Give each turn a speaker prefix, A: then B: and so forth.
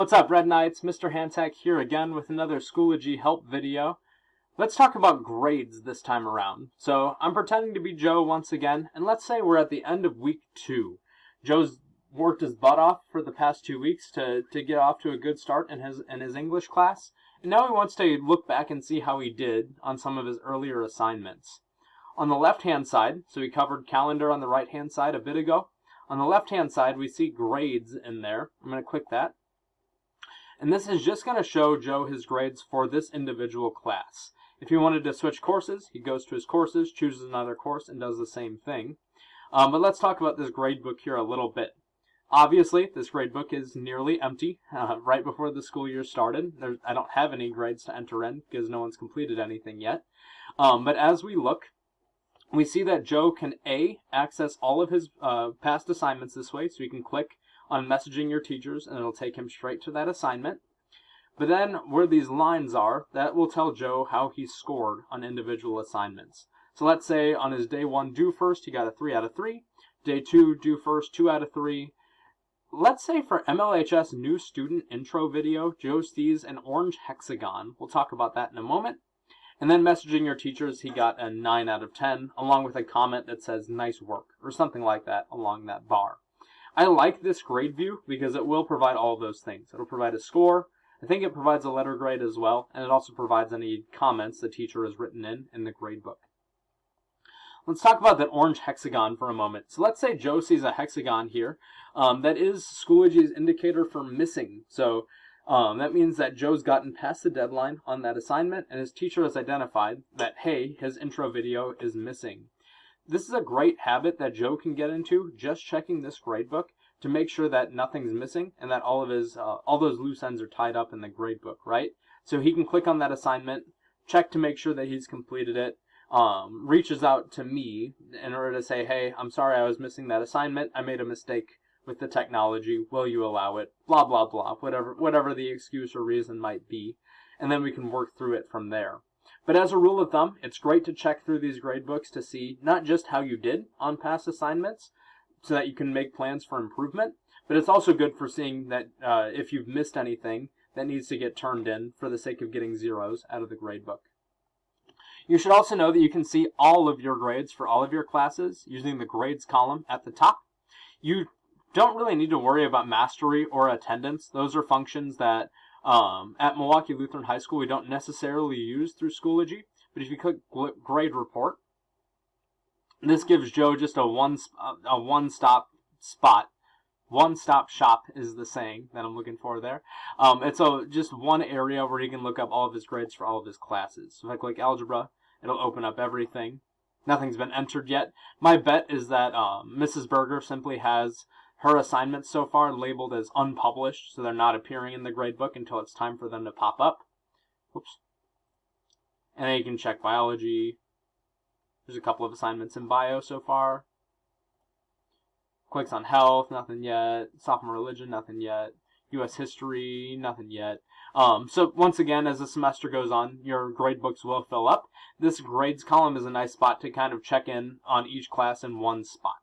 A: What's up, Red Knights? Mr. Hantak here again with another Schoology help video. Let's talk about grades this time around. So I'm pretending to be Joe once again, and let's say we're at the end of week 2. Joe's worked his butt off for the past 2 weeks to get off to a good start in his English class, and now he wants to look back and see how he did on some of his earlier assignments. On the left-hand side, so we covered calendar on the right-hand side a bit ago. On the left-hand side, we see grades in there. I'm going to click that. And this is just going to show Joe his grades for this individual class. If he wanted to switch courses, he goes to his courses, chooses another course, and does the same thing. But let's talk about this gradebook here a little bit. Obviously, this gradebook is nearly empty right before the school year started. I don't have any grades to enter in because no one's completed anything yet. But as we look, we see that Joe can access all of his past assignments this way, so he can click on messaging your teachers and it'll take him straight to that assignment. But then where these lines are, that will tell Joe how he scored on individual assignments. So let's say on his day 1 due first, he got a 3 out of 3. Day 2 due first, 2 out of 3. Let's say for MLHS new student intro video, Joe sees an orange hexagon. We'll talk about that in a moment. And then messaging your teachers, he got a 9 out of 10, along with a comment that says nice work, or something like that along that bar. I like this grade view because it will provide all of those things. It'll provide a score. I think it provides a letter grade as well, and it also provides any comments the teacher has written in the gradebook. Let's talk about that orange hexagon for a moment. So let's say Joe sees a hexagon here. That is Schoology's indicator for missing. So that means that Joe's gotten past the deadline on that assignment, and his teacher has identified that, hey, his intro video is missing. This is a great habit that Joe can get into, just checking this gradebook to make sure that nothing's missing and that all of his all those loose ends are tied up in the gradebook, right? So he can click on that assignment, check to make sure that he's completed it, reaches out to me in order to say, hey, I'm sorry I was missing that assignment. I made a mistake with the technology. Will you allow it? Blah, blah, blah, whatever the excuse or reason might be. And then we can work through it from there. But as a rule of thumb, it's great to check through these gradebooks to see not just how you did on past assignments so that you can make plans for improvement, but it's also good for seeing that if you've missed anything that needs to get turned in for the sake of getting zeros out of the gradebook. You should also know that you can see all of your grades for all of your classes using the grades column at the top. You don't really need to worry about mastery or attendance. Those are functions that at Milwaukee Lutheran High School we don't necessarily use through Schoology, but if you click grade report, this gives Joe just a one-stop spot. One-stop shop is the saying that I'm looking for there. It's just one area where he can look up all of his grades for all of his classes. So if I click algebra, it'll open up everything. Nothing's been entered yet. My bet is that Mrs. Berger simply has her assignments so far labeled as unpublished, so they're not appearing in the gradebook until it's time for them to pop up. Oops. And then you can check biology. There's a couple of assignments in bio so far. Clicks on health, nothing yet. Sophomore religion, nothing yet. U.S. history, nothing yet. So once again, as the semester goes on, your gradebooks will fill up. This grades column is a nice spot to kind of check in on each class in one spot.